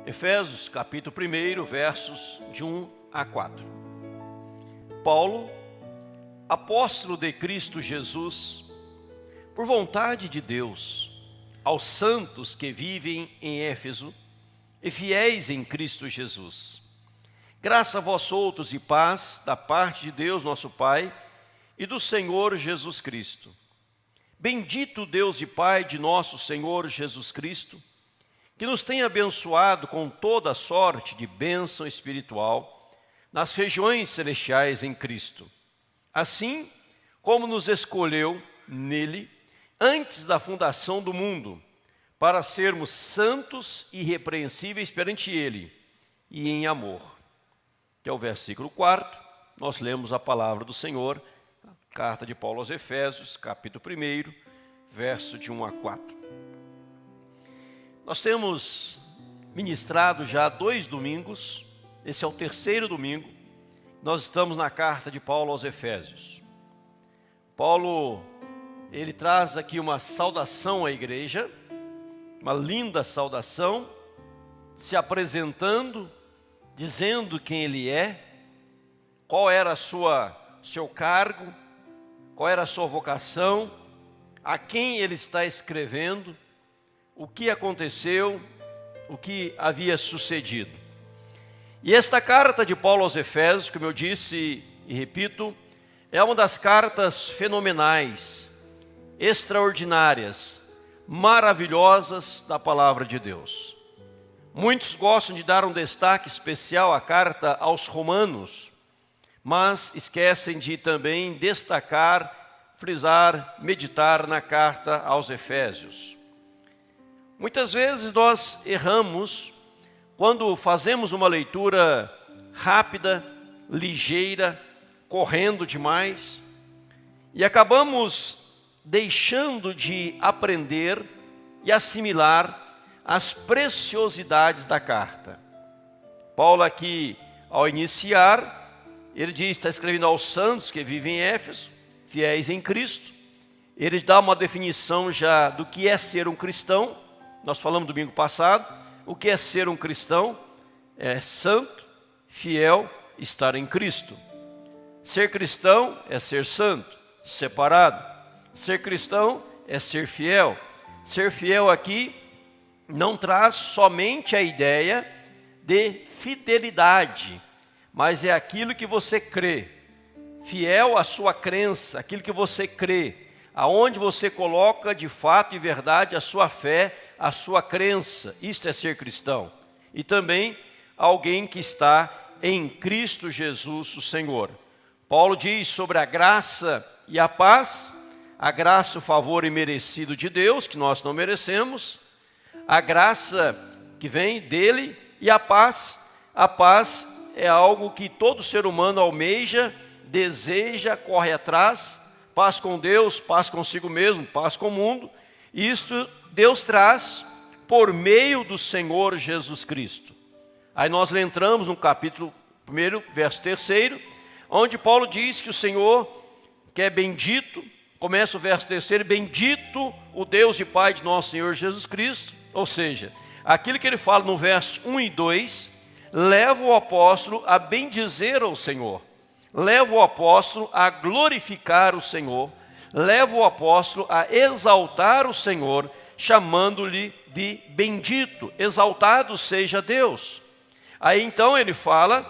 Efésios capítulo 1, versos de 1 a 4. Paulo, apóstolo de Cristo Jesus, por vontade de Deus, aos santos que vivem em Éfeso e fiéis em Cristo Jesus. Graça a vós outros e paz da parte de Deus nosso Pai e do Senhor Jesus Cristo. Bendito Deus e Pai de nosso Senhor Jesus Cristo, que nos tem abençoado com toda sorte de bênção espiritual nas regiões celestiais em Cristo. Assim como nos escolheu nele antes da fundação do mundo, para sermos santos e irrepreensíveis perante ele e em amor. Que é o versículo 4, nós lemos a palavra do Senhor, a carta de Paulo aos Efésios, capítulo 1, verso de 1 a 4. Nós temos ministrado já 2 domingos, esse é o 3º domingo, nós estamos na carta de Paulo aos Efésios. Paulo, ele traz aqui uma saudação à igreja, uma linda saudação, se apresentando, dizendo quem ele é, qual era seu cargo, qual era a sua vocação, a quem ele está escrevendo, o que aconteceu, o que havia sucedido. E esta carta de Paulo aos Efésios, como eu disse e repito, é uma das cartas fenomenais, extraordinárias, maravilhosas da palavra de Deus. Muitos gostam de dar um destaque especial à carta aos Romanos, mas esquecem de também destacar, frisar, meditar na carta aos Efésios. Muitas vezes nós erramos quando fazemos uma leitura rápida, ligeira, correndo demais, e acabamos deixando de aprender e assimilar as preciosidades da carta. Paulo aqui, ao iniciar, ele diz, está escrevendo aos santos que vivem em Éfeso, fiéis em Cristo. Ele dá uma definição já do que é ser um cristão. Nós falamos domingo passado, o que é ser um cristão? É santo, fiel, estar em Cristo. Ser cristão é ser santo, separado. Ser cristão é ser fiel. Ser fiel aqui não traz somente a ideia de fidelidade, mas é aquilo que você crê. Fiel à sua crença, aquilo que você crê, aonde você coloca de fato e verdade a sua fé, a sua crença. Isto é ser cristão. E também alguém que está em Cristo Jesus, o Senhor. Paulo diz sobre a graça e a paz, a graça, o favor imerecido de Deus, que nós não merecemos, a graça que vem dele e a paz é algo que todo ser humano almeja, deseja, corre atrás, paz com Deus, paz consigo mesmo, paz com o mundo. Isto Deus traz por meio do Senhor Jesus Cristo. Aí nós entramos no capítulo 1, verso 3, onde Paulo diz que o Senhor, que é bendito, começa o verso 3, bendito o Deus e Pai de nosso Senhor Jesus Cristo. Ou seja, aquilo que ele fala no verso 1 e 2, leva o apóstolo a bendizer ao Senhor. Leva o apóstolo a glorificar o Senhor, leva o apóstolo a exaltar o Senhor, chamando-lhe de bendito, exaltado seja Deus. Aí então ele fala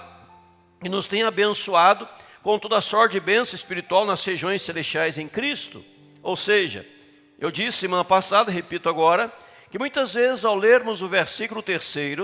e nos tem abençoado com toda sorte de bênção espiritual nas regiões celestiais em Cristo. Ou seja, eu disse semana passada, repito agora, que muitas vezes ao lermos o versículo 3,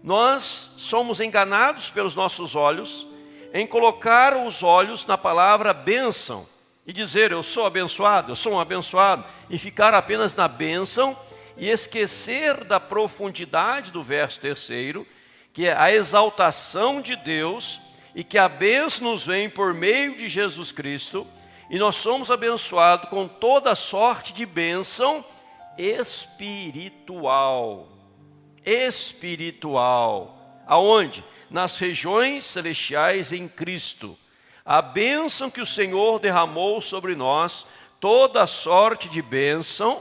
nós somos enganados pelos nossos olhos, em colocar os olhos na palavra bênção e dizer eu sou abençoado, eu sou um abençoado, e ficar apenas na bênção e esquecer da profundidade do verso 3, que é a exaltação de Deus e que a bênção nos vem por meio de Jesus Cristo, e nós somos abençoados com toda sorte de bênção espiritual. Espiritual. Aonde? Nas regiões celestiais em Cristo. A bênção que o Senhor derramou sobre nós, toda sorte de bênção,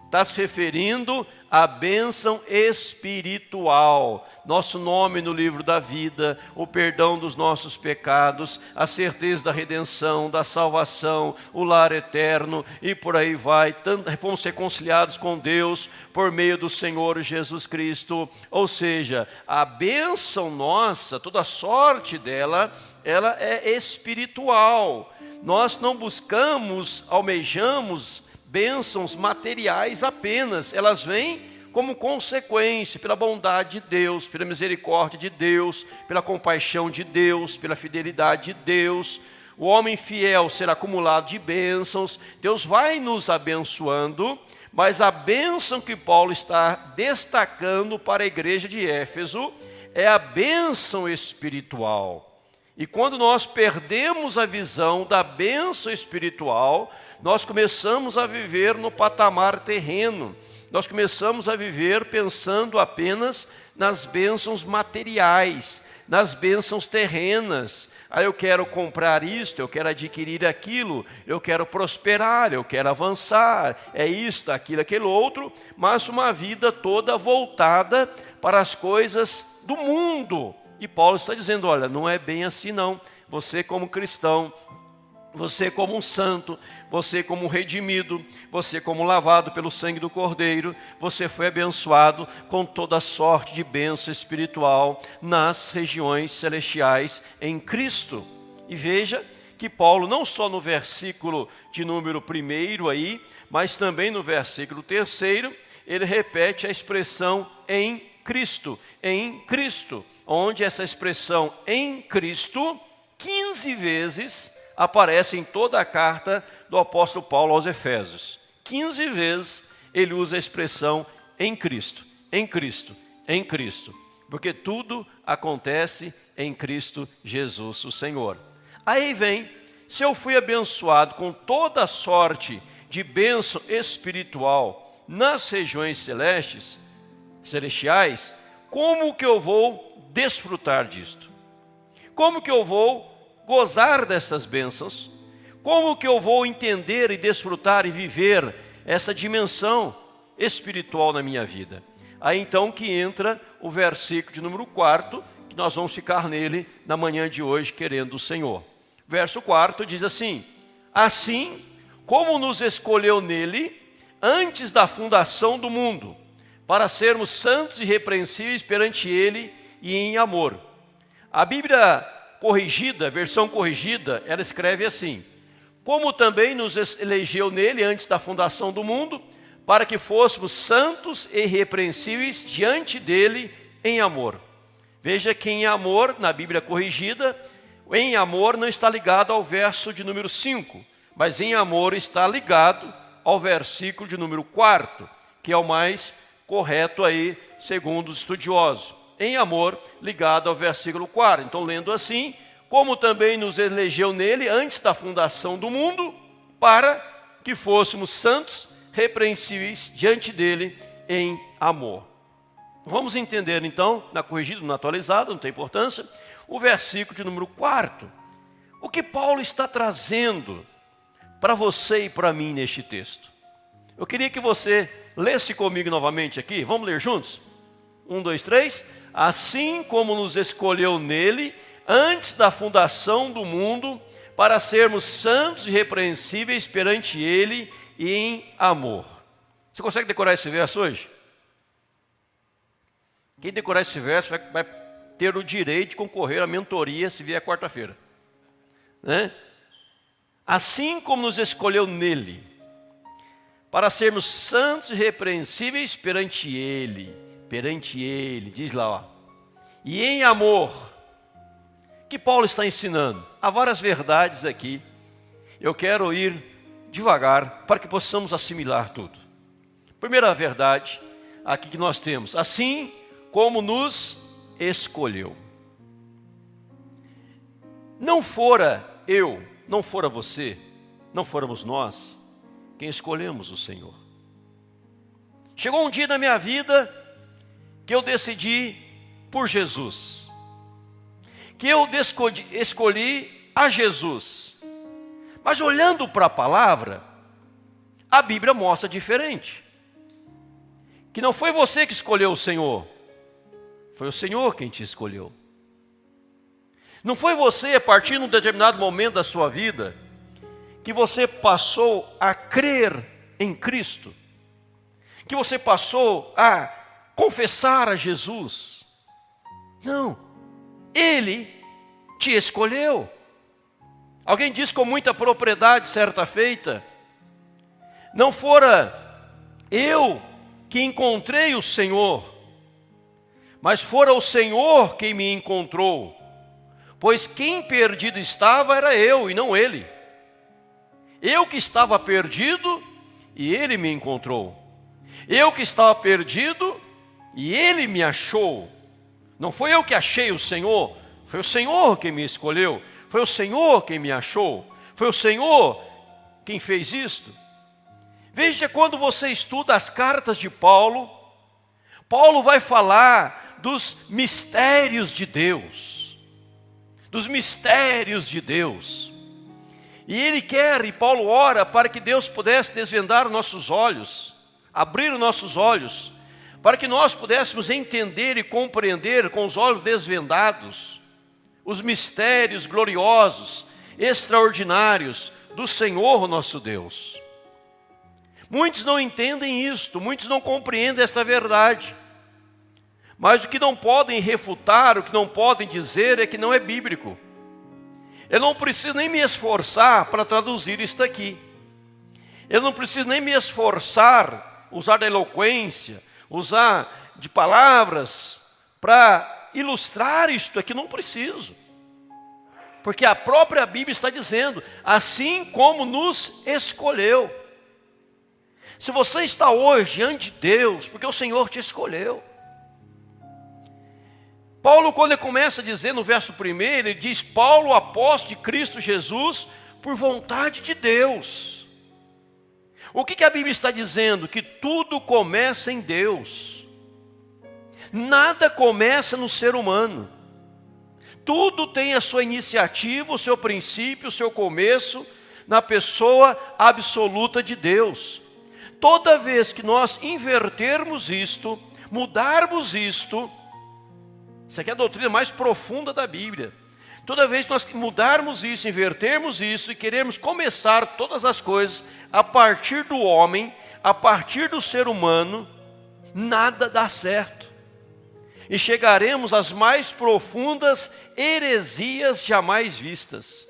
Está se referindo à bênção espiritual. Nosso nome no livro da vida, o perdão dos nossos pecados, a certeza da redenção, da salvação, o lar eterno e por aí vai. Fomos reconciliados com Deus por meio do Senhor Jesus Cristo. Ou seja, a bênção nossa, toda a sorte dela, ela é espiritual. Nós não buscamos, almejamos bênçãos materiais apenas, elas vêm como consequência, pela bondade de Deus, pela misericórdia de Deus, pela compaixão de Deus, pela fidelidade de Deus. O homem fiel será acumulado de bênçãos, Deus vai nos abençoando, mas a bênção que Paulo está destacando para a igreja de Éfeso é a bênção espiritual. E quando nós perdemos a visão da bênção espiritual, nós começamos a viver no patamar terreno. Nós começamos a viver pensando apenas nas bênçãos materiais, nas bênçãos terrenas. Eu quero comprar isto, eu quero adquirir aquilo, eu quero prosperar, eu quero avançar, é isto, aquilo, aquilo outro, mas uma vida toda voltada para as coisas do mundo. E Paulo está dizendo, olha, não é bem assim não. Você como cristão, você como um santo, você como um redimido, você como lavado pelo sangue do Cordeiro, você foi abençoado com toda sorte de bênção espiritual nas regiões celestiais em Cristo. E veja que Paulo, não só no versículo de número 1 aí, mas também no versículo 3, ele repete a expressão em Cristo, onde essa expressão em Cristo, 15 vezes, aparece em toda a carta do apóstolo Paulo aos Efésios. 15 vezes ele usa a expressão em Cristo, em Cristo, em Cristo. Porque tudo acontece em Cristo Jesus, o Senhor. Aí vem, se eu fui abençoado com toda a sorte de bênção espiritual nas regiões celestiais, como que eu vou desfrutar disto? Como que eu vou gozar dessas bênçãos? Como que eu vou entender e desfrutar e viver essa dimensão espiritual na minha vida? Aí então que entra o versículo de número 4, que nós vamos ficar nele na manhã de hoje, querendo o Senhor. Verso 4 diz assim: assim como nos escolheu nele antes da fundação do mundo, para sermos santos e irrepreensíveis perante ele e em amor. A Bíblia corrigida, versão corrigida, ela escreve assim: como também nos elegeu nele antes da fundação do mundo, para que fôssemos santos e irrepreensíveis diante dele em amor. Veja que em amor, na Bíblia corrigida, em amor não está ligado ao verso de número 5, mas em amor está ligado ao versículo de número 4, que é o mais correto aí, segundo os estudiosos. Em amor, ligado ao versículo 4. Então, lendo assim: como também nos elegeu nele antes da fundação do mundo, para que fôssemos santos, repreensíveis diante dele em amor. Vamos entender então, na corrigida, na atualizada, não tem importância, o versículo de número 4. O que Paulo está trazendo para você e para mim neste texto? Eu queria que você lesse comigo novamente aqui, vamos ler juntos? 1, 2, 3. Assim como nos escolheu nele antes da fundação do mundo, para sermos santos e irrepreensíveis perante ele e em amor. Você consegue decorar esse verso hoje? Quem decorar esse verso vai ter o direito de concorrer à mentoria se vier quarta-feira, né? Assim como nos escolheu nele, para sermos santos e irrepreensíveis perante ele, diz lá, ó, e em amor. Que Paulo está ensinando? Há várias verdades aqui. Eu quero ir devagar para que possamos assimilar tudo. Primeira verdade aqui que nós temos: assim como nos escolheu. Não fora eu, não fora você, não fôramos nós quem escolhemos o Senhor. Chegou um dia na minha vida que eu decidi por Jesus, que eu escolhi a Jesus. Mas olhando para a palavra, a Bíblia mostra diferente. que não foi você que escolheu o Senhor, foi o Senhor quem te escolheu. Não foi você, a partir de um determinado momento da sua vida, que você passou a crer em Cristo, que você passou a confessar a Jesus. Não, Ele te escolheu. Alguém disse com muita propriedade certa feita: não fora eu que encontrei o Senhor, mas fora o Senhor quem me encontrou, pois quem perdido estava era eu e não Ele. Eu que estava perdido e Ele me encontrou. Eu que estava perdido e Ele me achou. Não foi eu que achei o Senhor, foi o Senhor quem me escolheu. Foi o Senhor quem me achou. Foi o Senhor quem fez isto. Veja, quando você estuda as cartas de Paulo, Paulo vai falar dos mistérios de Deus. Dos mistérios de Deus. E ele quer, e Paulo ora para que Deus pudesse desvendar nossos olhos, abrir nossos olhos, para que nós pudéssemos entender e compreender com os olhos desvendados os mistérios gloriosos, extraordinários do Senhor nosso Deus. Muitos não entendem isto, muitos não compreendem essa verdade. Mas o que não podem refutar, o que não podem dizer é que não é bíblico. Eu não preciso nem me esforçar para traduzir isto aqui. Eu não preciso nem me esforçar, usar da eloquência, usar de palavras para ilustrar isto aqui, não preciso. Porque a própria Bíblia está dizendo, assim como nos escolheu. Se você está hoje diante de Deus, porque o Senhor te escolheu. Paulo, quando ele começa a dizer no verso 1, ele diz: Paulo, apóstolo de Cristo Jesus, por vontade de Deus. O que a Bíblia está dizendo? Que tudo começa em Deus. Nada começa no ser humano. Tudo tem a sua iniciativa, o seu princípio, o seu começo na pessoa absoluta de Deus. Toda vez que nós invertermos isto, mudarmos isto, isso aqui é a doutrina mais profunda da Bíblia. Toda vez que nós mudarmos isso, invertermos isso e queremos começar todas as coisas a partir do homem, a partir do ser humano, nada dá certo. E chegaremos às mais profundas heresias jamais vistas.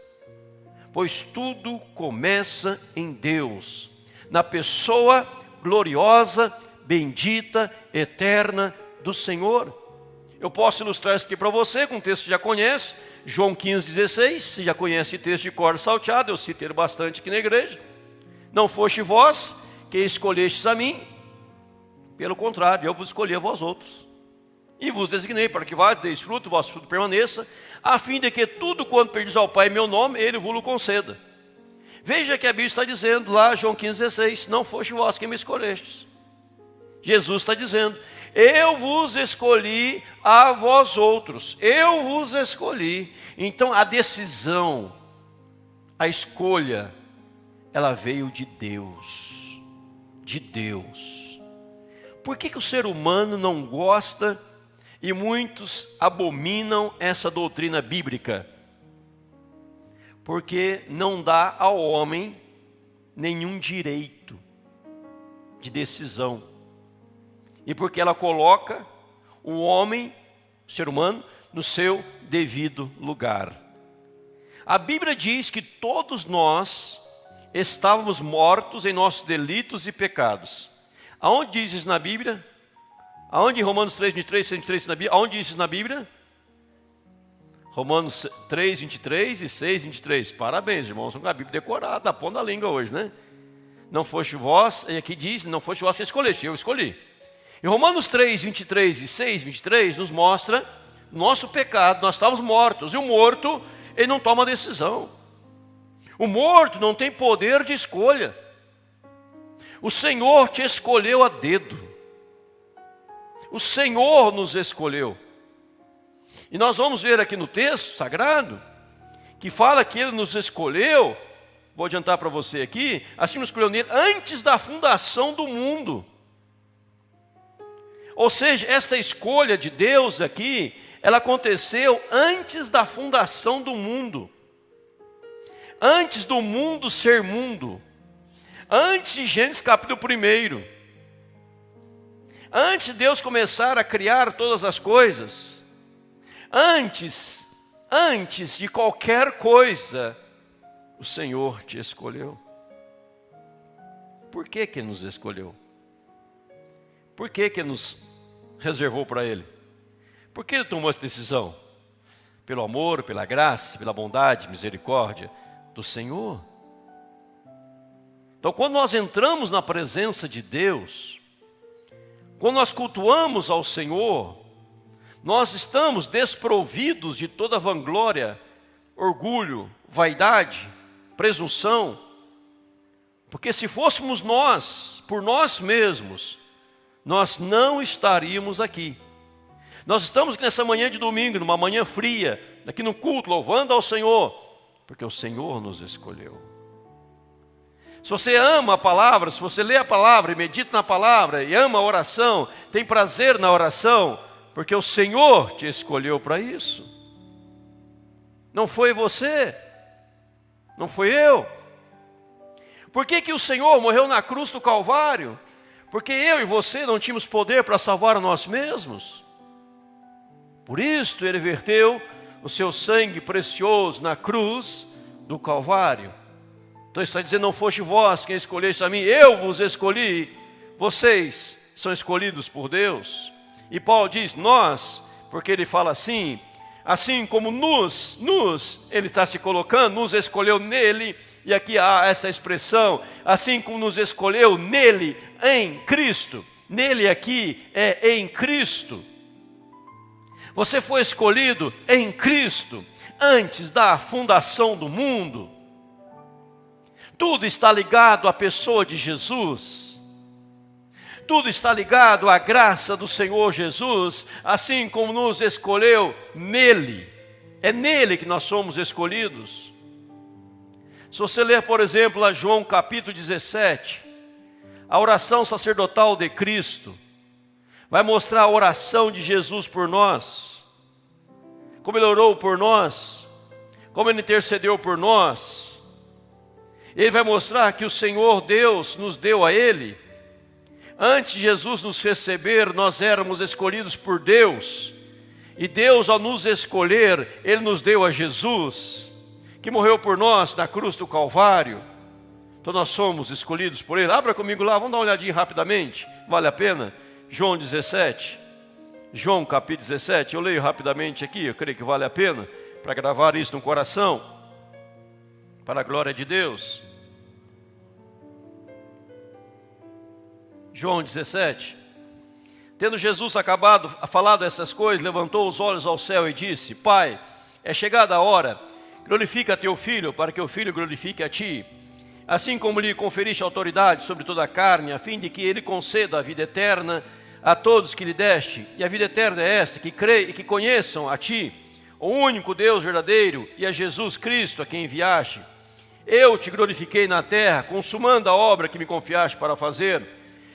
Pois tudo começa em Deus, na pessoa gloriosa, bendita, eterna do Senhor. Eu posso ilustrar isso aqui para você com um texto que já conhece, João 15,16, você já conhece esse texto de cor salteado, eu citei ele bastante aqui na igreja. Não foste vós que escolhestes a mim, pelo contrário, eu vos escolhi a vós outros. E vos designei para que vá, deis fruto, o vosso fruto permaneça, a fim de que tudo quanto pedis ao Pai em meu nome, Ele vos conceda. Veja que a Bíblia está dizendo lá, João 15,16, não foste vós quem me escolhestes. Jesus está dizendo, eu vos escolhi a vós outros, eu vos escolhi. Então a decisão, a escolha, ela veio de Deus, de Deus. Por que o ser humano não gosta e muitos abominam essa doutrina bíblica? Porque não dá ao homem nenhum direito de decisão. E porque ela coloca o homem, o ser humano, no seu devido lugar. A Bíblia diz que todos nós estávamos mortos em nossos delitos e pecados. Aonde diz isso na Bíblia? Aonde em Romanos 3, 23, 23 na Bíblia? Aonde diz isso na Bíblia? Romanos 3, 23 e 6, 23. Parabéns, irmãos, com a Bíblia decorada, da ponta da língua hoje, né? Não foste vós, e aqui diz, não foste vós que escolheste, eu escolhi. Em Romanos 3, 23 e 6, 23, nos mostra nosso pecado, nós estávamos mortos. E o morto, ele não toma decisão. O morto não tem poder de escolha. O Senhor te escolheu a dedo. O Senhor nos escolheu. E nós vamos ver aqui no texto sagrado, que fala que Ele nos escolheu, vou adiantar para você aqui, assim nos escolheu nele, antes da fundação do mundo. Ou seja, esta escolha de Deus aqui, ela aconteceu antes da fundação do mundo. Antes do mundo ser mundo. Antes de Gênesis capítulo 1. Antes de Deus começar a criar todas as coisas. Antes de qualquer coisa, o Senhor te escolheu. Por que que Ele nos escolheu? Por que que Ele nos reservou para Ele? Por que Ele tomou essa decisão? Pelo amor, pela graça, pela bondade, misericórdia do Senhor. Então, quando nós entramos na presença de Deus, quando nós cultuamos ao Senhor, nós estamos desprovidos de toda vanglória, orgulho, vaidade, presunção. Porque se fôssemos nós, por nós mesmos, nós não estaríamos aqui. Nós estamos aqui nessa manhã de domingo, numa manhã fria, aqui no culto, louvando ao Senhor, porque o Senhor nos escolheu. Se você ama a palavra, se você lê a palavra e medita na palavra, e ama a oração, tem prazer na oração, porque o Senhor te escolheu para isso. Não foi você, não foi eu. Por que que o Senhor morreu na cruz do Calvário? Porque eu e você não tínhamos poder para salvar a nós mesmos. Por isso Ele verteu o seu sangue precioso na cruz do Calvário. Então Ele está dizendo, não foste vós quem escolheste a mim, eu vos escolhi, vocês são escolhidos por Deus. E Paulo diz, nós, porque ele fala assim como ele está se colocando, nos escolheu nele, e aqui há essa expressão, assim como nos escolheu nele, em Cristo. Nele aqui é em Cristo. Você foi escolhido em Cristo, antes da fundação do mundo. Tudo está ligado à pessoa de Jesus. Tudo está ligado à graça do Senhor Jesus, assim como nos escolheu nele. É nele que nós somos escolhidos. Se você ler, por exemplo, a João capítulo 17, a oração sacerdotal de Cristo, vai mostrar a oração de Jesus por nós, como Ele orou por nós, como Ele intercedeu por nós. Ele vai mostrar que o Senhor Deus nos deu a Ele. Antes de Jesus nos receber, nós éramos escolhidos por Deus. E Deus, ao nos escolher, Ele nos deu a Jesus, que morreu por nós na cruz do Calvário. Então nós somos escolhidos por Ele. Abra comigo lá, vamos dar uma olhadinha rapidamente, vale a pena. João 17, João capítulo 17, eu leio rapidamente aqui, eu creio que vale a pena, para gravar isso no coração, para a glória de Deus. João 17, tendo Jesus acabado falado essas coisas, levantou os olhos ao céu e disse, Pai, é chegada a hora, glorifica teu Filho, para que o Filho glorifique a ti, assim como lhe conferiste autoridade sobre toda a carne, a fim de que ele conceda a vida eterna a todos que lhe deste, e a vida eterna é esta, que creem e que conheçam a ti, o único Deus verdadeiro, e a Jesus Cristo, a quem enviaste. Eu te glorifiquei na terra, consumando a obra que me confiaste para fazer.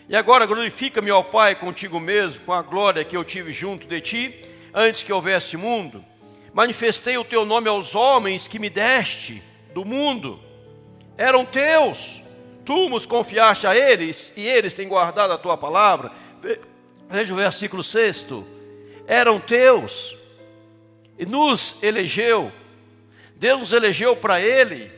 E agora glorifica-me ao Pai contigo mesmo, com a glória que eu tive junto de ti, antes que houvesse mundo. Manifestei o teu nome aos homens que me deste do mundo. Eram teus, tu nos confiaste a eles, e eles têm guardado a tua palavra. Veja o versículo 6. Eram teus, e nos elegeu. Deus nos elegeu para Ele.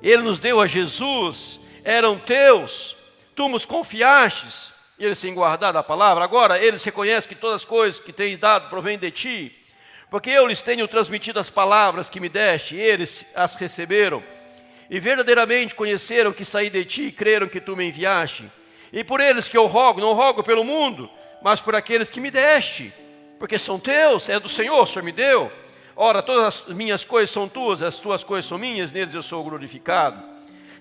Ele nos deu a Jesus. Eram teus, tu nos confiastes, e eles têm guardado a palavra. Agora eles reconhecem que todas as coisas que tens dado provêm de ti, porque eu lhes tenho transmitido as palavras que me deste, e eles as receberam, e verdadeiramente conheceram que saí de ti, e creram que tu me enviaste. E por eles que eu rogo, não rogo pelo mundo, mas por aqueles que me deste, porque são teus, é do Senhor, o Senhor me deu. Ora, todas as minhas coisas são tuas, as tuas coisas são minhas, neles eu sou glorificado.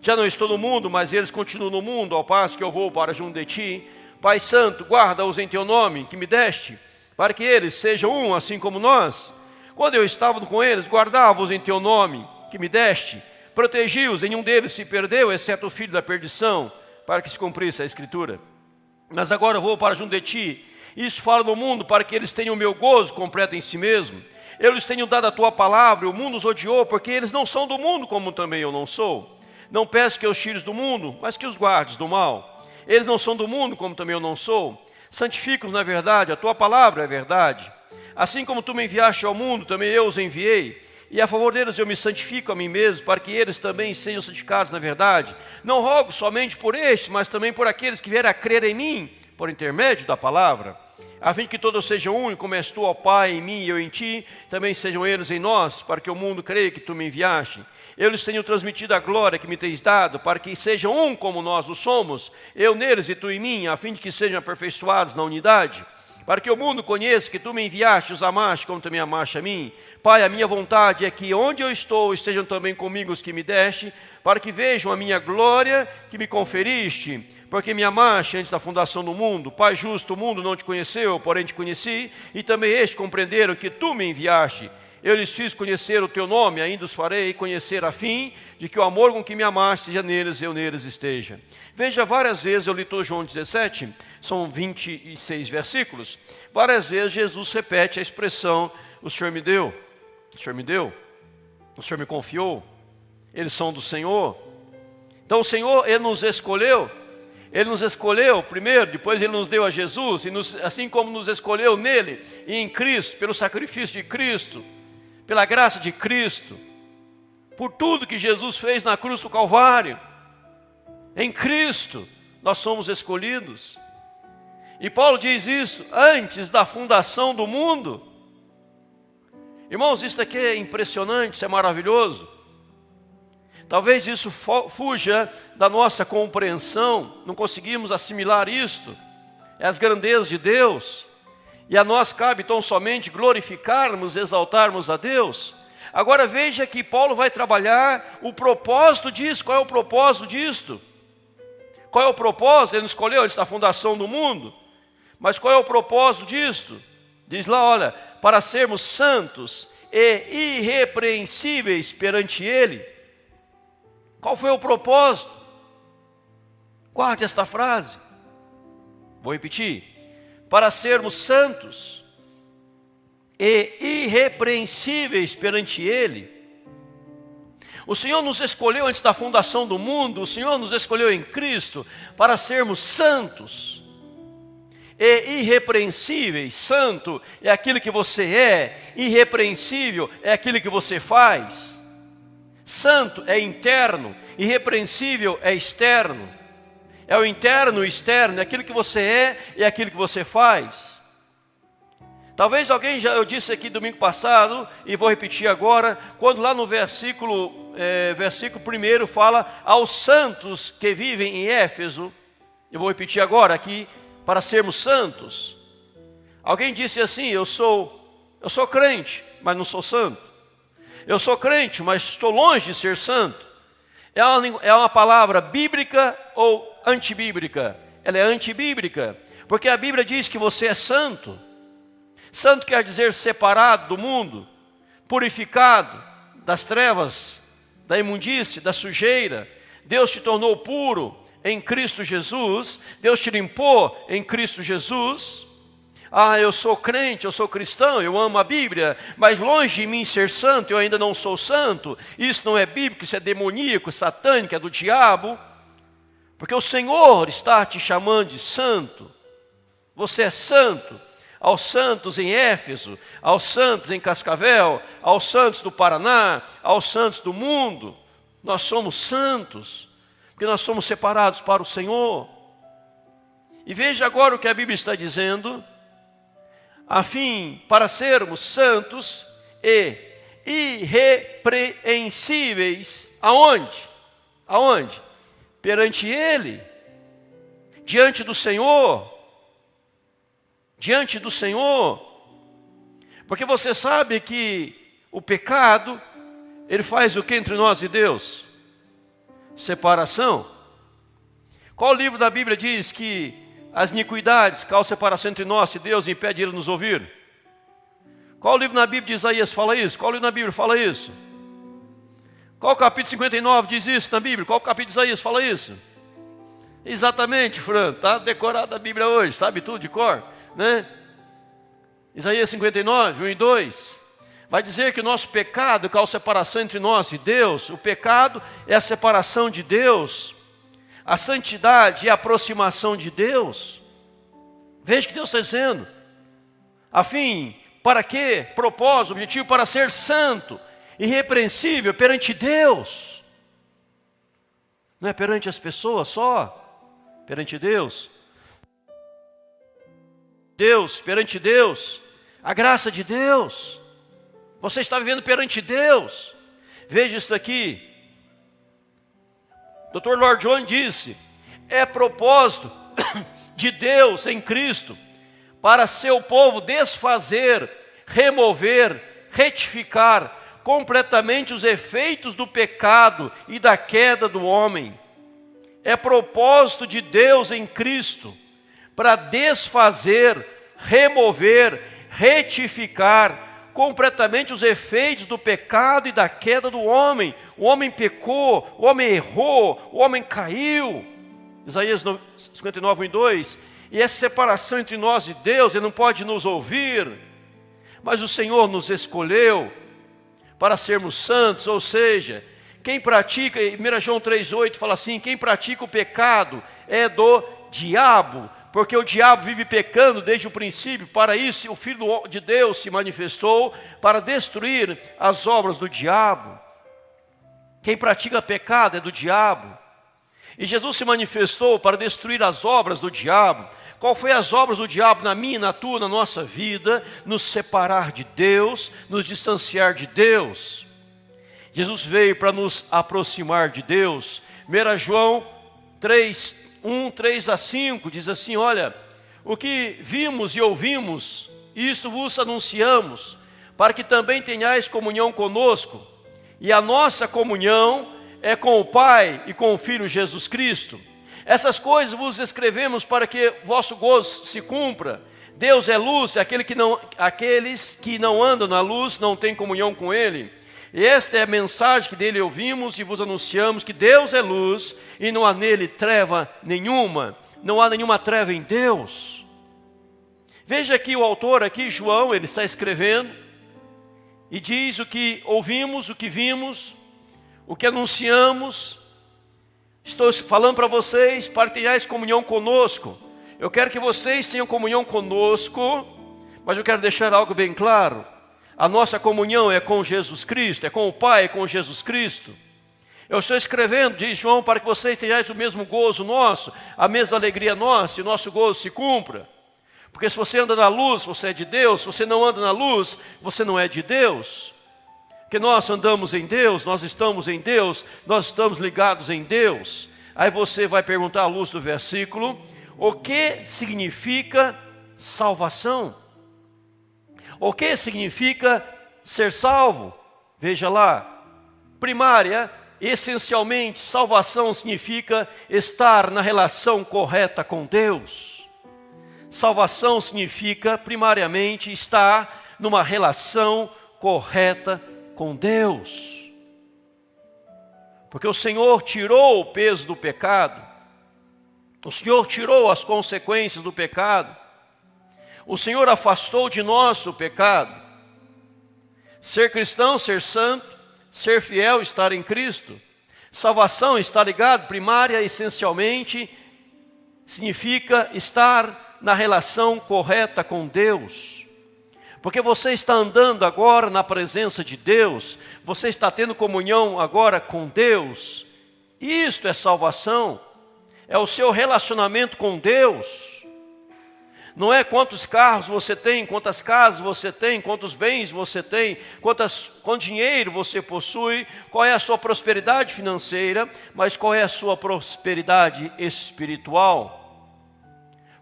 Já não estou no mundo, mas eles continuam no mundo, ao passo que eu vou para junto de ti. Pai Santo, guarda-os em teu nome, que me deste, para que eles sejam um, assim como nós. Quando eu estava com eles, guardava-os em teu nome, que me deste. Protegi-os, nenhum deles se perdeu, exceto o filho da perdição, para que se cumprisse a Escritura. Mas agora eu vou para junto de ti, Isso falo no mundo para que eles tenham o meu gozo completo em si mesmo. Eu lhes tenho dado a tua palavra, e o mundo os odiou, porque eles não são do mundo, como também eu não sou. Não peço que os tires do mundo, mas que os guardes do mal. Eles não são do mundo, como também eu não sou. Santifica-os na verdade, a tua palavra é verdade. Assim como tu me enviaste ao mundo, também eu os enviei. E a favor deles eu me santifico a mim mesmo, para que eles também sejam santificados na verdade. Não rogo somente por estes, mas também por aqueles que vierem a crer em mim, por intermédio da palavra. A fim de que todos sejam um, como és tu, ó Pai, em mim e eu em ti, também sejam eles em nós, para que o mundo creia que tu me enviaste. Eu lhes tenho transmitido a glória que me tens dado, para que sejam um como nós o somos, eu neles e tu em mim, a fim de que sejam aperfeiçoados na unidade. Para que o mundo conheça que tu me enviaste, os amaste, como também amaste a mim. Pai, a minha vontade é que onde eu estou, estejam também comigo os que me deste, para que vejam a minha glória que me conferiste, porque me amaste antes da fundação do mundo. Pai justo, o mundo não te conheceu, porém te conheci, e também estes compreenderam que tu me enviaste. Eu lhes fiz conhecer o teu nome, ainda os farei conhecer a fim de que o amor com que me amaste seja neles e eu neles esteja. Veja, várias vezes, eu li todo João 17, são 26 versículos, várias vezes Jesus repete a expressão, o Senhor me deu, o Senhor me deu, o Senhor me confiou, eles são do Senhor. Então o Senhor, Ele nos escolheu primeiro, depois Ele nos deu a Jesus, e assim como nos escolheu nele e em Cristo, pelo sacrifício de Cristo, pela graça de Cristo, por tudo que Jesus fez na cruz do Calvário, em Cristo nós somos escolhidos. E Paulo diz isso antes da fundação do mundo. Irmãos, isso aqui é impressionante, isso é maravilhoso. Talvez isso fuja da nossa compreensão, não conseguimos assimilar isto, é as grandezas de Deus, e a nós cabe tão somente glorificarmos, exaltarmos a Deus. Agora veja que Paulo vai trabalhar o propósito disso. Qual é o propósito disto? Qual é o propósito? Ele não escolheu antes da fundação do mundo, mas qual é o propósito disto? Diz lá, olha, para sermos santos e irrepreensíveis perante Ele. Qual foi o propósito? Guarde esta frase. Vou repetir. Para sermos santos e irrepreensíveis perante Ele. O Senhor nos escolheu antes da fundação do mundo, o Senhor nos escolheu em Cristo para sermos santos e irrepreensíveis. Santo é aquilo que você é, irrepreensível é aquilo que você faz. Santo é interno, irrepreensível é externo. É o interno e o externo, é aquilo que você é e aquilo que você faz. Talvez alguém, eu disse aqui domingo passado, e vou repetir agora, quando lá no versículo 1 fala aos santos que vivem em Éfeso, eu vou repetir agora aqui, para sermos santos. Alguém disse assim, eu sou crente, mas não sou santo. Eu sou crente, mas estou longe de ser santo. É uma palavra bíblica ou antibíblica? Ela é antibíblica, porque a Bíblia diz que você é santo. Santo quer dizer separado do mundo, purificado das trevas, da imundície, da sujeira. Deus te tornou puro em Cristo Jesus, Deus te limpou em Cristo Jesus. Eu sou crente, eu sou cristão, eu amo a Bíblia, mas longe de mim ser santo, eu ainda não sou santo. Isso não é bíblico, isso é demoníaco, satânico, é do diabo. Porque o Senhor está te chamando de santo. Você é santo. Aos santos em Éfeso, aos santos em Cascavel, aos santos do Paraná, aos santos do mundo, nós somos santos, porque nós somos separados para o Senhor. E veja agora o que a Bíblia está dizendo, para sermos santos e irrepreensíveis, aonde? Aonde? Perante Ele, diante do Senhor. Diante do Senhor, porque você sabe que o pecado, ele faz o que entre nós e Deus? Separação. Qual livro da Bíblia diz que as iniquidades causam separação entre nós e Deus e impede Ele de nos ouvir? Qual livro na Bíblia de Isaías fala isso? Qual livro na Bíblia fala isso? Qual capítulo 59 diz isso na Bíblia? Qual capítulo de Isaías fala isso? Exatamente, Fran, está decorada a Bíblia hoje, sabe tudo de cor, né? Isaías 59, 1 e 2, vai dizer que o nosso pecado causa separação entre nós e Deus. O pecado é a separação de Deus, a santidade é a aproximação de Deus. Veja o que Deus está dizendo, a fim, para quê? Propósito, objetivo, para ser santo, irrepreensível perante Deus. Não é perante as pessoas só, perante Deus. Perante Deus, a graça de Deus. Você está vivendo perante Deus. Veja isso daqui. Dr. Lloyd Jones disse: é propósito de Deus em Cristo para seu povo desfazer, remover, retificar completamente os efeitos do pecado e da queda do homem. É propósito de Deus em Cristo para desfazer, remover, retificar completamente os efeitos do pecado e da queda do homem. O homem pecou, o homem errou, o homem caiu. Isaías 59, 1 e 2. E essa separação entre nós e Deus, Ele não pode nos ouvir, mas o Senhor nos escolheu para sermos santos, ou seja, quem pratica, 1 João 3,8 fala assim: quem pratica o pecado é do diabo, porque o diabo vive pecando desde o princípio. Para isso o Filho de Deus se manifestou, para destruir as obras do diabo. Quem pratica pecado é do diabo, e Jesus se manifestou para destruir as obras do diabo. Qual foi as obras do diabo na minha, na tua, na nossa vida? Nos separar de Deus, nos distanciar de Deus. Jesus veio para nos aproximar de Deus. 1 João 3, 1, 3 a 5 diz assim: olha, o que vimos e ouvimos, isto vos anunciamos, para que também tenhais comunhão conosco. E a nossa comunhão é com o Pai e com o Filho Jesus Cristo. Essas coisas vos escrevemos para que vosso gozo se cumpra. Deus é luz, e aqueles que não andam na luz não têm comunhão com Ele. E esta é a mensagem que dele ouvimos e vos anunciamos, que Deus é luz e não há nele treva nenhuma. Não há nenhuma treva em Deus. Veja aqui o autor, aqui João, ele está escrevendo e diz o que ouvimos, o que vimos, o que anunciamos. Estou falando para vocês, para que tenhais comunhão conosco. Eu quero que vocês tenham comunhão conosco, mas eu quero deixar algo bem claro. A nossa comunhão é com Jesus Cristo, é com o Pai, é com Jesus Cristo. Eu estou escrevendo, diz João, para que vocês tenhais o mesmo gozo nosso, a mesma alegria nossa, e o nosso gozo se cumpra. Porque se você anda na luz, você é de Deus. Se você não anda na luz, você não é de Deus. Porque nós andamos em Deus, nós estamos em Deus, nós estamos ligados em Deus. Aí você vai perguntar à luz do versículo: o que significa salvação? O que significa ser salvo? Veja lá, primária, essencialmente, salvação significa estar na relação correta com Deus. Salvação significa, primariamente, estar numa relação correta com Deus. Porque o Senhor tirou o peso do pecado, o Senhor tirou as consequências do pecado, o Senhor afastou de nós o pecado. Ser cristão, ser santo, ser fiel, estar em Cristo. Salvação está ligado, primária, essencialmente, significa estar na relação correta com Deus. Porque você está andando agora na presença de Deus, você está tendo comunhão agora com Deus. Isto é salvação, é o seu relacionamento com Deus. Não é quantos carros você tem, quantas casas você tem, quantos bens você tem, quanto dinheiro você possui, qual é a sua prosperidade financeira, mas qual é a sua prosperidade espiritual.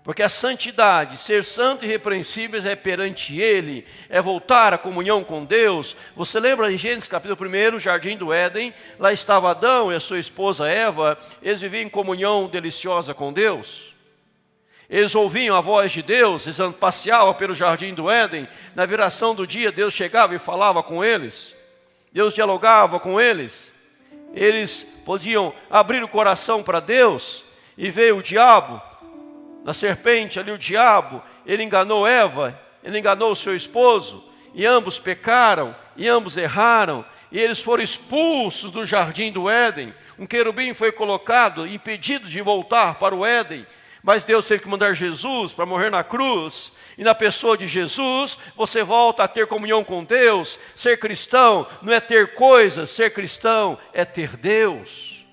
Porque a santidade, ser santo e irrepreensíveis é perante Ele, é voltar à comunhão com Deus. Você lembra em Gênesis capítulo 1, Jardim do Éden, lá estava Adão e a sua esposa Eva, eles viviam em comunhão deliciosa com Deus. Eles ouviam a voz de Deus, eles passeavam pelo Jardim do Éden, na viração do dia Deus chegava e falava com eles, Deus dialogava com eles, eles podiam abrir o coração para Deus. e veio o diabo, na serpente ali o diabo, ele enganou Eva, ele enganou o seu esposo, e ambos pecaram, e ambos erraram, e eles foram expulsos do jardim do Éden. Um querubim foi colocado, impedido de voltar para o Éden, mas Deus teve que mandar Jesus para morrer na cruz, e na pessoa de Jesus, você volta a ter comunhão com Deus. Ser cristão não é ter coisas, ser cristão é ter Deus.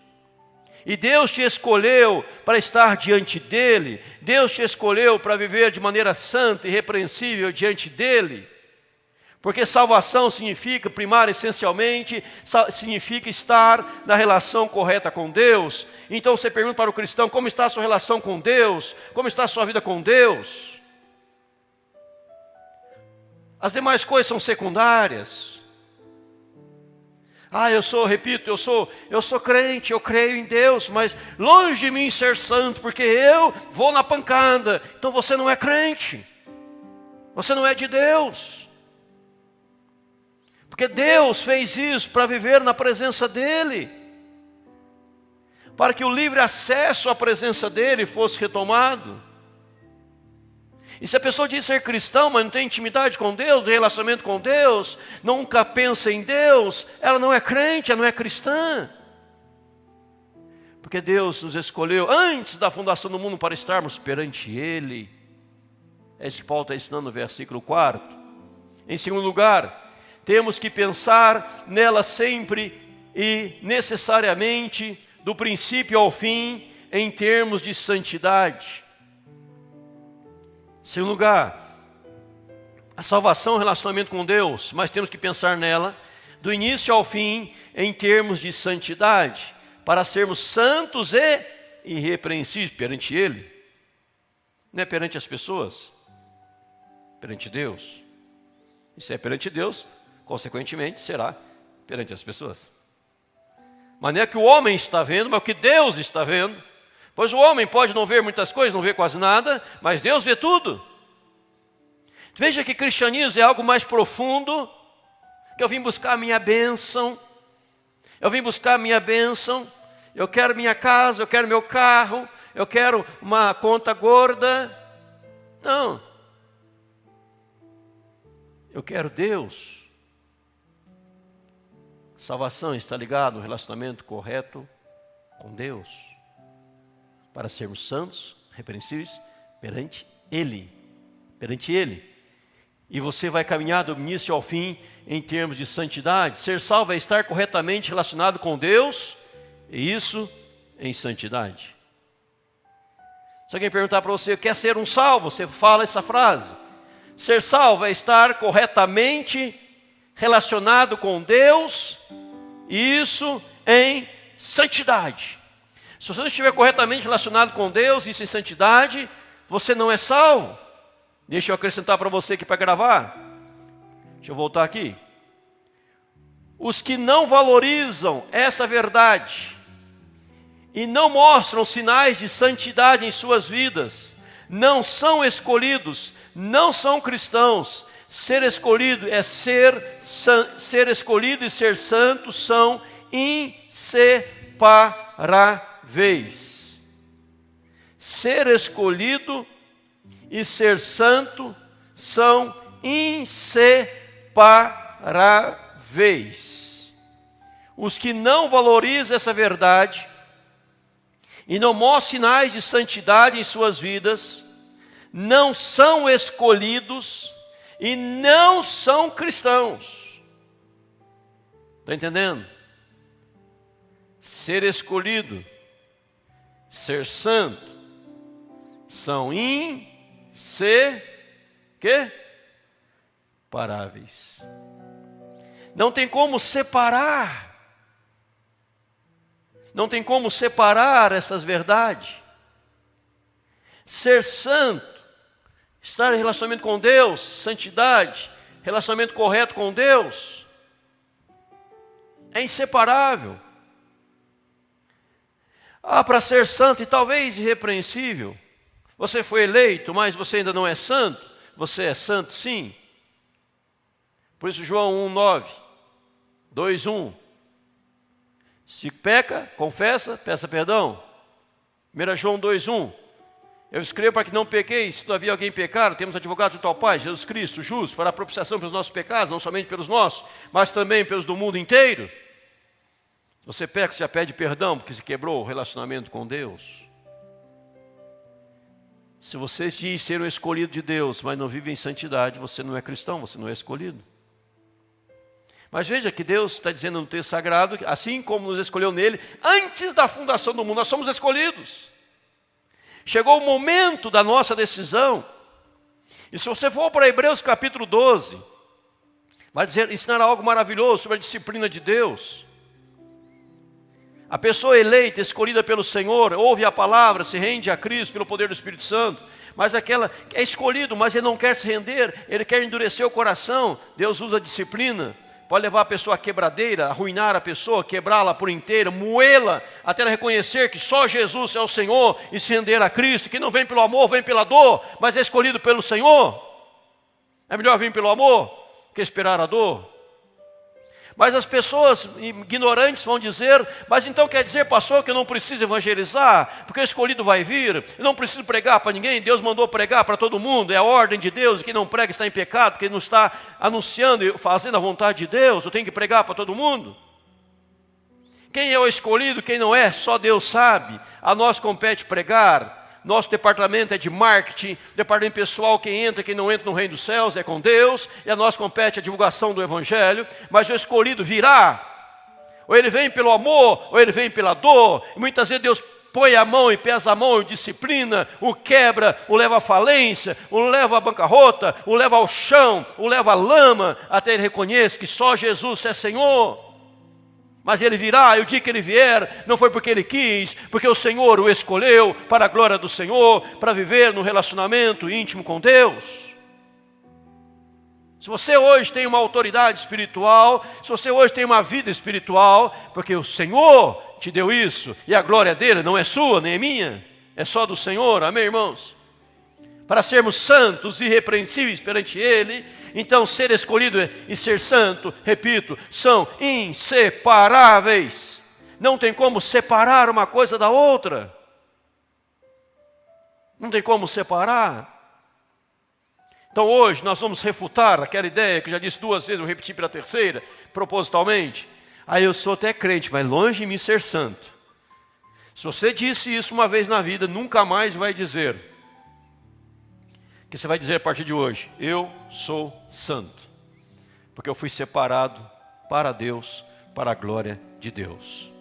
E Deus te escolheu para estar diante dEle, Deus te escolheu para viver de maneira santa e irrepreensível diante dEle. Porque salvação significa, primário, essencialmente, significa estar na relação correta com Deus. Então você pergunta para o cristão, como está a sua relação com Deus? Como está a sua vida com Deus? As demais coisas são secundárias. Eu sou crente, eu creio em Deus, mas longe de mim ser santo, porque eu vou na pancada. Então você não é crente, você não é de Deus. Porque Deus fez isso para viver na presença dEle, para que o livre acesso à presença dEle fosse retomado. E se a pessoa diz ser cristão, mas não tem intimidade com Deus, não tem relacionamento com Deus, nunca pensa em Deus, ela não é crente, ela não é cristã. Porque Deus nos escolheu antes da fundação do mundo para estarmos perante Ele. É isso que Paulo está ensinando no versículo 4. Em segundo lugar, temos que pensar nela sempre e necessariamente, do princípio ao fim, em termos de santidade. Em segundo lugar, a salvação é um relacionamento com Deus, mas temos que pensar nela, do início ao fim, em termos de santidade, para sermos santos e irrepreensíveis perante Ele. Não é perante as pessoas, perante Deus. E se é perante Deus, consequentemente será perante as pessoas. Mas não é que o homem está vendo, mas o que Deus está vendo. Pois o homem pode não ver muitas coisas, não ver quase nada, mas Deus vê tudo. Veja que cristianismo é algo mais profundo, que eu vim buscar a minha bênção, eu quero minha casa, eu quero meu carro, eu quero uma conta gorda. Não. Eu quero Deus. Salvação está ligada ao relacionamento correto com Deus, para sermos santos, irrepreensíveis perante Ele. E você vai caminhar do início ao fim em termos de santidade. Ser salvo é estar corretamente relacionado com Deus, e isso em santidade. Se alguém perguntar para você, quer ser um salvo? Você fala essa frase. Ser salvo é estar corretamente relacionado com Deus, e isso em santidade. Se você não estiver corretamente relacionado com Deus, isso em santidade, você não é salvo. Deixa eu acrescentar para você aqui para gravar. Deixa eu voltar aqui. Os que não valorizam essa verdade e não mostram sinais de santidade em suas vidas, não são escolhidos, não são cristãos. Ser escolhido é ser escolhido e ser santo são inseparáveis. Ser escolhido e ser santo são inseparáveis. Os que não valorizam essa verdade e não mostram sinais de santidade em suas vidas, não são escolhidos e não são cristãos. Está entendendo? Ser escolhido, ser santo, são inseparáveis. Não tem como separar. Não tem como separar essas verdades. Ser santo, estar em relacionamento com Deus, santidade, relacionamento correto com Deus, é inseparável. Para ser santo e talvez irrepreensível, você foi eleito, mas você ainda não é santo. Você é santo sim. Por isso João 1,9, 2,1. Se peca, confessa, peça perdão. 1 João 2,1. Eu escrevo para que não pequeis, se todavia alguém pecar, temos advogado junto ao Pai, Jesus Cristo, justo, fará propiciação pelos nossos pecados, não somente pelos nossos, mas também pelos do mundo inteiro. Se você peca, você já pede perdão, porque se quebrou o relacionamento com Deus. Se você diz ser o escolhido de Deus, mas não vive em santidade, você não é cristão, você não é escolhido. Mas veja que Deus está dizendo no texto sagrado, assim como nos escolheu nele, antes da fundação do mundo, nós somos escolhidos. Chegou o momento da nossa decisão. E se você for para Hebreus capítulo 12, vai ensinar algo maravilhoso sobre a disciplina de Deus. A pessoa eleita, escolhida pelo Senhor, ouve a palavra, se rende a Cristo pelo poder do Espírito Santo. Mas aquela que é escolhido, mas ele não quer se render, ele quer endurecer o coração. Deus usa a disciplina. Pode levar a pessoa à quebradeira, arruinar a pessoa, quebrá-la por inteira, moê-la, até ela reconhecer que só Jesus é o Senhor e se render a Cristo. Que não vem pelo amor, vem pela dor, mas é escolhido pelo Senhor. É melhor vir pelo amor que esperar a dor. Mas as pessoas ignorantes vão dizer, mas então quer dizer, pastor, que eu não preciso evangelizar, porque o escolhido vai vir, eu não preciso pregar para ninguém, Deus mandou pregar para todo mundo, é a ordem de Deus, e quem não prega está em pecado, porque não está anunciando e fazendo a vontade de Deus, eu tenho que pregar para todo mundo. Quem é o escolhido, quem não é, só Deus sabe, a nós compete pregar. Nosso departamento é de marketing, departamento pessoal, quem entra, quem não entra no reino dos céus é com Deus, e a nós compete a divulgação do Evangelho, mas o escolhido virá, ou ele vem pelo amor, ou ele vem pela dor, e muitas vezes Deus põe a mão e pesa a mão, e disciplina, o quebra, o leva à falência, o leva à bancarrota, o leva ao chão, o leva à lama, até ele reconheça que só Jesus é Senhor. Mas ele virá, e o dia que ele vier, não foi porque ele quis, porque o Senhor o escolheu para a glória do Senhor, para viver no relacionamento íntimo com Deus. Se você hoje tem uma autoridade espiritual, se você hoje tem uma vida espiritual, porque o Senhor te deu isso, e a glória dele não é sua, nem é minha, é só do Senhor, amém, irmãos? Para sermos santos e irrepreensíveis perante Ele, então ser escolhido e ser santo, repito, são inseparáveis. Não tem como separar uma coisa da outra. Não tem como separar. Então hoje nós vamos refutar aquela ideia que eu já disse 2 vezes, eu repeti pela terceira, propositalmente. Aí eu sou até crente, mas longe de mim ser santo. Se você disse isso uma vez na vida, nunca mais vai dizer. Que você vai dizer a partir de hoje, eu sou santo, porque eu fui separado para Deus, para a glória de Deus.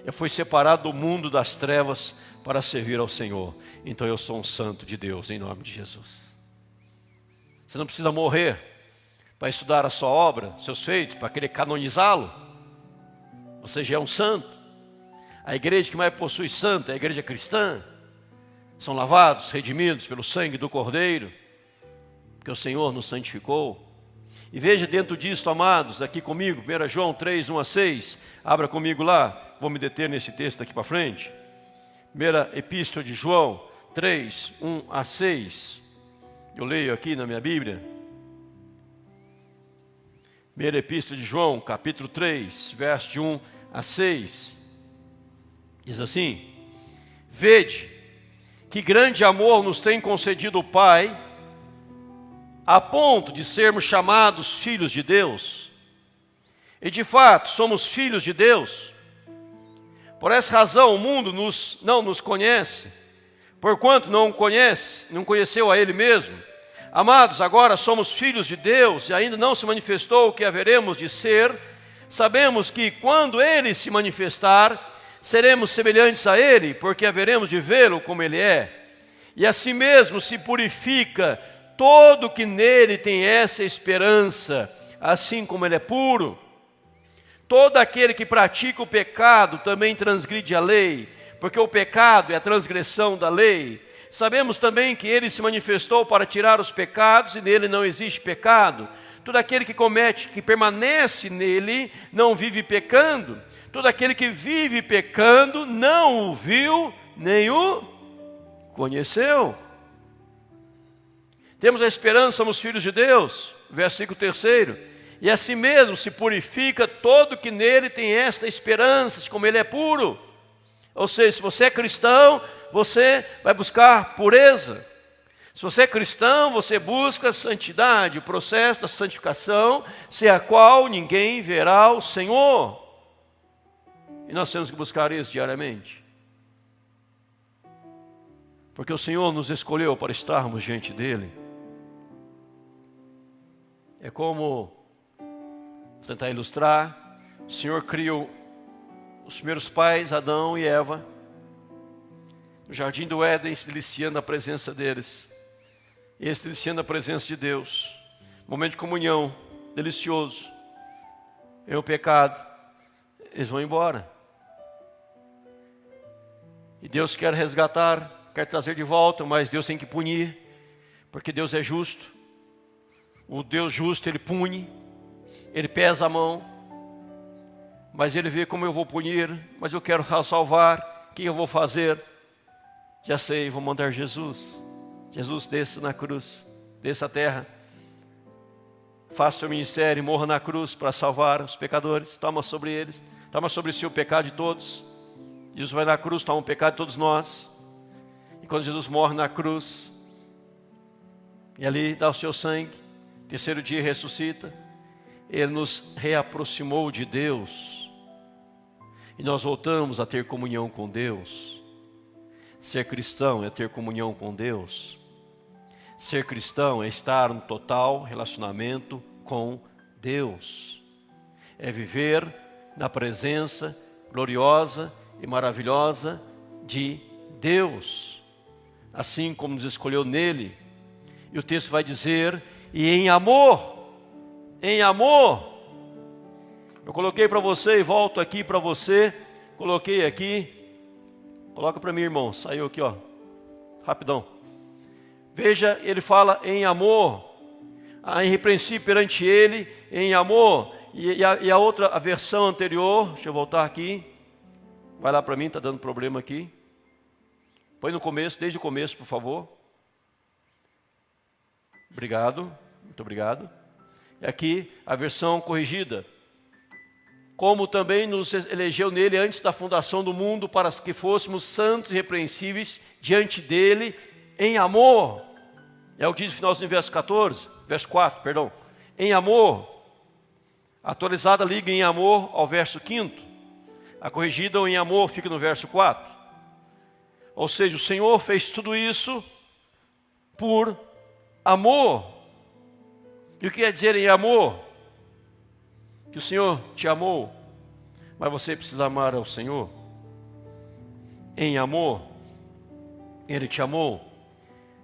Eu fui separado do mundo das trevas para servir ao Senhor, então eu sou um santo de Deus, em nome de Jesus. Você não precisa morrer para estudar a sua obra, seus feitos, para querer canonizá-lo. Você já é um santo. A igreja que mais possui santo é a igreja cristã. São lavados, redimidos pelo sangue do Cordeiro, porque o Senhor nos santificou. E veja dentro disso, amados, aqui comigo, 1 João 3, 1 a 6, abra comigo lá, vou me deter nesse texto aqui para frente. Primeira Epístola de João 3, 1 a 6, eu leio aqui na minha Bíblia. Primeira Epístola de João, capítulo 3, verso de 1 a 6, diz assim: Vede, que grande amor nos tem concedido o Pai, a ponto de sermos chamados filhos de Deus. E de fato, somos filhos de Deus. Por essa razão, o mundo não nos conhece, porquanto não conheceu a Ele mesmo. Amados, agora somos filhos de Deus, e ainda não se manifestou o que haveremos de ser. Sabemos que quando Ele se manifestar, seremos semelhantes a Ele, porque haveremos de vê-lo como Ele é. E assim mesmo se purifica todo que nele tem essa esperança, assim como Ele é puro. Todo aquele que pratica o pecado também transgride a lei, porque o pecado é a transgressão da lei. Sabemos também que Ele se manifestou para tirar os pecados, e nele não existe pecado. Todo aquele que permanece nele, não vive pecando. Todo aquele que vive pecando não o viu, nem o conheceu. Temos a esperança, somos filhos de Deus, versículo 3. E assim mesmo se purifica todo que nele tem esta esperança, como Ele é puro. Ou seja, se você é cristão, você vai buscar pureza. Se você é cristão, você busca santidade, o processo da santificação, sem a qual ninguém verá o Senhor. E nós temos que buscar isso diariamente. Porque o Senhor nos escolheu para estarmos diante dEle. É como, vou tentar ilustrar, o Senhor criou os primeiros pais, Adão e Eva, no jardim do Éden, se deliciando da presença deles. E eles se deliciando da presença de Deus. Momento de comunhão, delicioso. É o pecado. Eles vão embora. E Deus quer resgatar, quer trazer de volta, mas Deus tem que punir, porque Deus é justo. O Deus justo, Ele pune, Ele pesa a mão, mas Ele vê como eu vou punir, mas eu quero salvar, o que eu vou fazer? Já sei, vou mandar Jesus. Jesus desça na cruz, desça à terra, faça o seu ministério, morra na cruz para salvar os pecadores, toma sobre eles, toma sobre si o pecado de todos. Jesus vai na cruz, toma o pecado de todos nós. E quando Jesus morre na cruz, e ali dá o seu sangue, terceiro dia ressuscita, Ele nos reaproximou de Deus. E nós voltamos a ter comunhão com Deus. Ser cristão é ter comunhão com Deus. Ser cristão é estar no total relacionamento com Deus. É viver na presença gloriosa e maravilhosa de Deus. Assim como nos escolheu nele. E o texto vai dizer, e em amor. Em amor. Eu coloquei para você e volto aqui para você. Coloquei aqui. Coloca para mim, irmão. Saiu aqui, ó. Rapidão. Veja, ele fala em amor. Irrepreensível perante ele, em amor. E a outra, a versão anterior, deixa eu voltar aqui. Vai lá para mim, está dando problema aqui. Põe no começo, desde o começo, por favor. Obrigado, muito obrigado. E aqui a versão corrigida. Como também nos elegeu nele antes da fundação do mundo, para que fôssemos santos e irrepreensíveis diante dele em amor. É o que diz no finalzinho do verso 14, verso 4, perdão. Em amor. Atualizada liga em amor ao verso 5. A corrigida em amor fica no verso 4. Ou seja, o Senhor fez tudo isso por amor. E o que quer dizer em amor? Que o Senhor te amou, mas você precisa amar ao Senhor. Em amor, Ele te amou.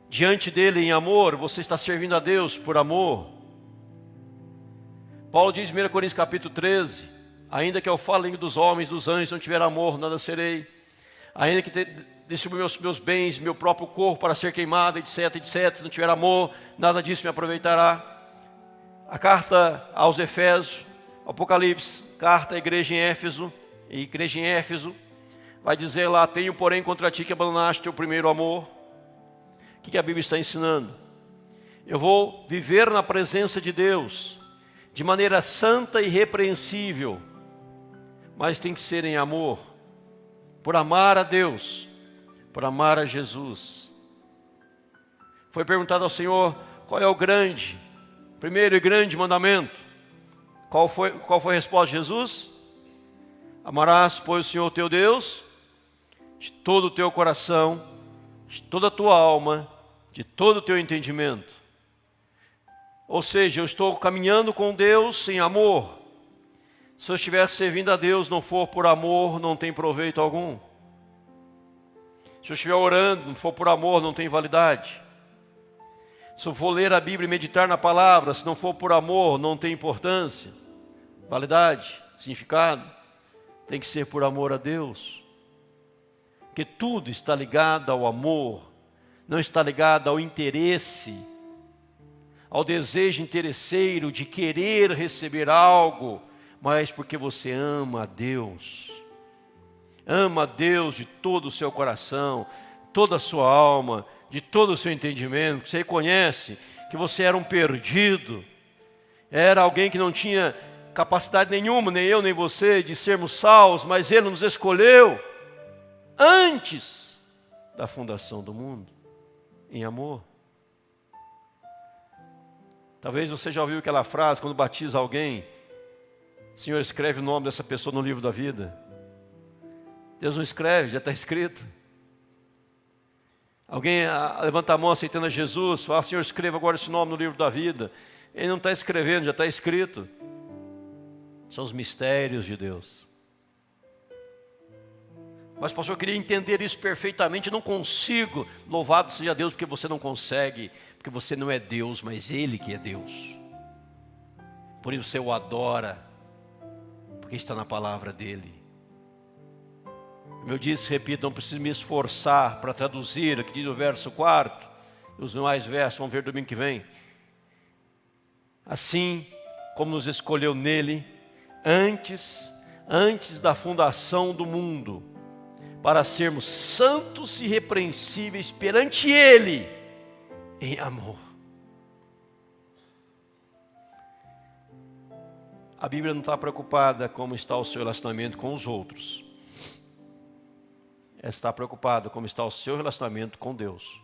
Diante dEle em amor, você está servindo a Deus por amor. Paulo diz em 1 Coríntios capítulo 13, ainda que eu fale a língua dos homens, dos anjos, não tiver amor, nada serei. Ainda que distribua meus bens, meu próprio corpo para ser queimado, etc, etc, se não tiver amor, nada disso me aproveitará. A carta aos Efésios, Apocalipse, carta à igreja em Éfeso, vai dizer lá, tenho porém contra ti que abandonaste teu primeiro amor. O que a Bíblia está ensinando? Eu vou viver na presença de Deus, de maneira santa e irrepreensível, mas tem que ser em amor, por amar a Deus, por amar a Jesus. Foi perguntado ao Senhor, qual é o primeiro e grande mandamento? Qual foi a resposta de Jesus? Amarás, pois, o Senhor teu Deus, de todo o teu coração, de toda a tua alma, de todo o teu entendimento. Ou seja, eu estou caminhando com Deus sem amor. Se eu estiver servindo a Deus, não for por amor, não tem proveito algum. Se eu estiver orando, não for por amor, não tem validade. Se eu for ler a Bíblia e meditar na palavra, se não for por amor, não tem importância, validade, significado. Tem que ser por amor a Deus. Porque tudo está ligado ao amor, não está ligado ao interesse, ao desejo interesseiro de querer receber algo, mas porque você ama a Deus. Ama a Deus de todo o seu coração, toda a sua alma, de todo o seu entendimento. Você reconhece que você era um perdido, era alguém que não tinha capacidade nenhuma, nem eu nem você, de sermos salvos, mas Ele nos escolheu. antes da fundação do mundo, em amor. Talvez você já ouviu aquela frase, quando batiza alguém, Senhor, escreve o nome dessa pessoa no livro da vida. Deus não escreve, já está escrito. Alguém levanta a mão aceitando a Jesus, fala, Senhor, escreva agora esse nome no livro da vida. Ele não está escrevendo, já está escrito. São os mistérios de Deus. Mas pastor, eu queria entender isso perfeitamente, eu não consigo. Louvado seja Deus, porque você não consegue, porque você não é Deus, mas Ele que é Deus. Por isso você o adora, porque está na palavra dEle. Como eu disse, repito, não preciso me esforçar para traduzir o que diz o verso 4, e os demais versos, vamos ver domingo que vem. Assim como nos escolheu nele, antes da fundação do mundo, para sermos santos e irrepreensíveis perante Ele, em amor. A Bíblia não está preocupada como está o seu relacionamento com os outros. Ela está preocupada como está o seu relacionamento com Deus.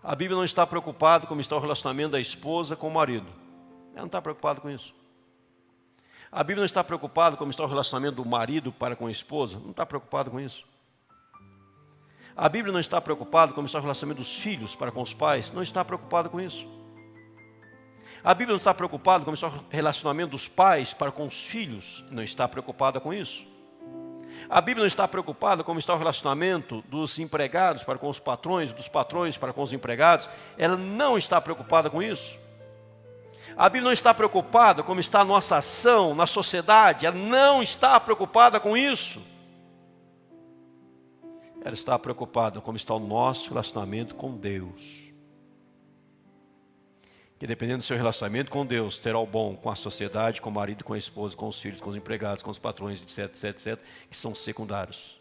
A Bíblia não está preocupada como está o relacionamento da esposa com o marido. Ela não está preocupada com isso. A Bíblia não está preocupada como está o relacionamento do marido para com a esposa. Não está preocupada com isso. A Bíblia não está preocupada como está o relacionamento dos filhos para com os pais. Não está preocupada com isso. A Bíblia não está preocupada como está o relacionamento dos pais para com os filhos. Não está preocupada com isso. A Bíblia não está preocupada como está o relacionamento dos empregados para com os patrões, dos patrões para com os empregados. Ela não está preocupada com isso. A Bíblia não está preocupada como está a nossa ação na sociedade. Ela não está preocupada com isso. Ela está preocupada como está o nosso relacionamento com Deus. Que dependendo do seu relacionamento com Deus, terá o bom com a sociedade, com o marido, com a esposa, com os filhos, com os empregados, com os patrões, etc, etc, etc, que são secundários.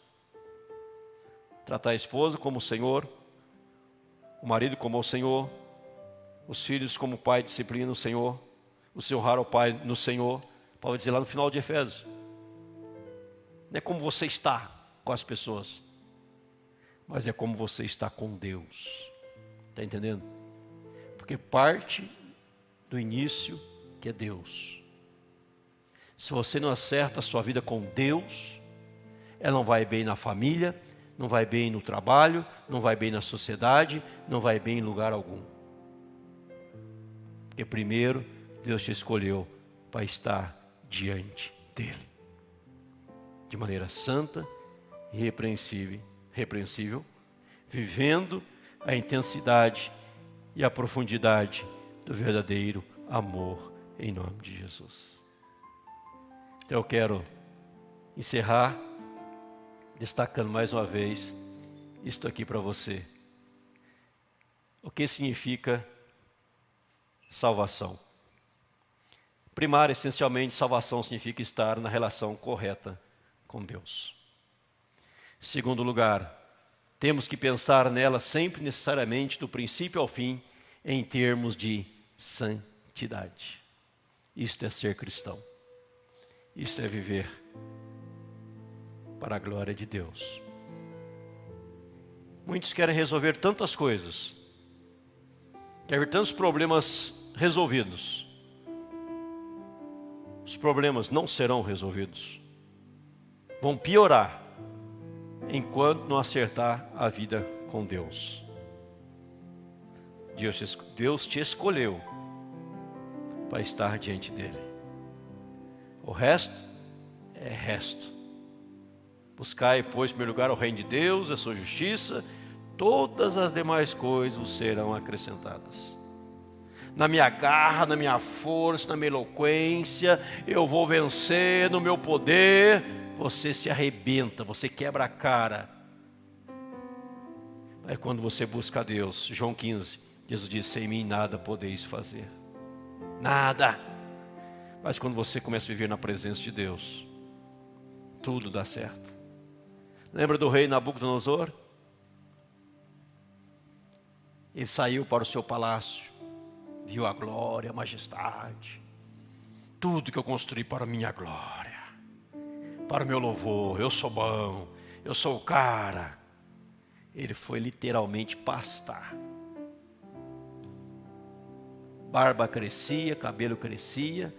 Tratar a esposa como o Senhor, o marido como o Senhor, os filhos como o pai disciplina o Senhor, o seu honrar ao pai no Senhor. Paulo vai dizer lá no final de Efésios. Não é como você está com as pessoas, mas é como você está com Deus. Está entendendo? Porque parte do início que é Deus. Se você não acerta a sua vida com Deus, ela não vai bem na família, não vai bem no trabalho, não vai bem na sociedade, não vai bem em lugar algum. Porque primeiro Deus te escolheu para estar diante dEle. De maneira santa e irrepreensível, vivendo a intensidade e a profundidade do verdadeiro amor em nome de Jesus. Então eu quero encerrar destacando mais uma vez isto aqui para você. O que significa salvação? Primário, essencialmente, salvação significa estar na relação correta com Deus. Segundo lugar, temos que pensar nela sempre necessariamente, do princípio ao fim, em termos de santidade. Isto é ser cristão. Isto é viver para a glória de Deus. Muitos querem resolver tantas coisas, querem ver tantos problemas resolvidos. Os problemas não serão resolvidos. Vão piorar enquanto não acertar a vida com Deus. Deus te escolheu para estar diante dEle. O resto é resto. Buscai, pois, em primeiro lugar o reino de Deus, a sua justiça, todas as demais coisas vos serão acrescentadas. Na minha garra, na minha força, na minha eloquência, eu vou vencer no meu poder. Você se arrebenta, você quebra a cara. Aí quando você busca a Deus, João 15, Jesus disse, sem mim nada podeis fazer. Nada. Mas quando você começa a viver na presença de Deus, tudo dá certo. Lembra do rei Nabucodonosor? Ele saiu para o seu palácio, viu a glória, a majestade. Tudo que eu construí para a minha glória, para o meu louvor, eu sou bom, eu sou o cara. Ele foi literalmente pastar. Barba crescia, cabelo crescia,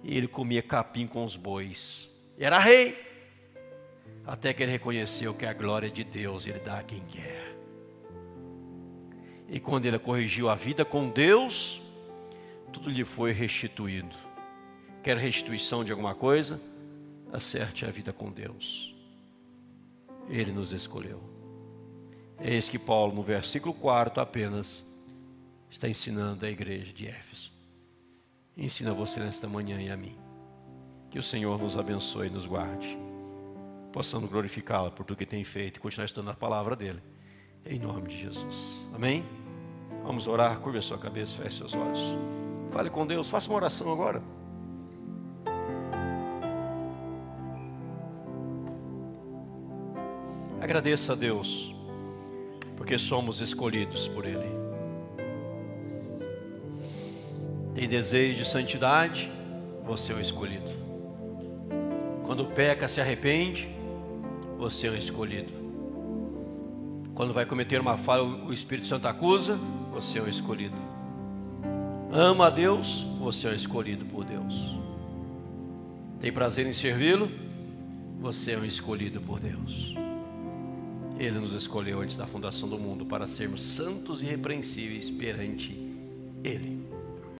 e ele comia capim com os bois. Era rei, até que ele reconheceu que a glória de Deus ele dá a quem quer. E quando ele corrigiu a vida com Deus, tudo lhe foi restituído. Quer restituição de alguma coisa? Acerte a vida com Deus. Ele nos escolheu. Eis que Paulo, no versículo 4 apenas, está ensinando a igreja de Éfeso. Ensina você nesta manhã e a mim. Que o Senhor nos abençoe e nos guarde. Possamos glorificá-lo por tudo que tem feito e continuar estudando a palavra dele. Em nome de Jesus. Amém? Vamos orar. Curva a sua cabeça, feche seus olhos. Fale com Deus. Faça uma oração agora. Agradeça a Deus, porque somos escolhidos por Ele. Tem desejo de santidade, você é o escolhido. Quando peca, se arrepende, você é o escolhido. Quando vai cometer uma falha, o Espírito Santo acusa, você é o escolhido. Ama a Deus, você é o escolhido por Deus. Tem prazer em servi-lo, você é um escolhido por Deus. Ele nos escolheu antes da fundação do mundo para sermos santos e irrepreensíveis perante Ele.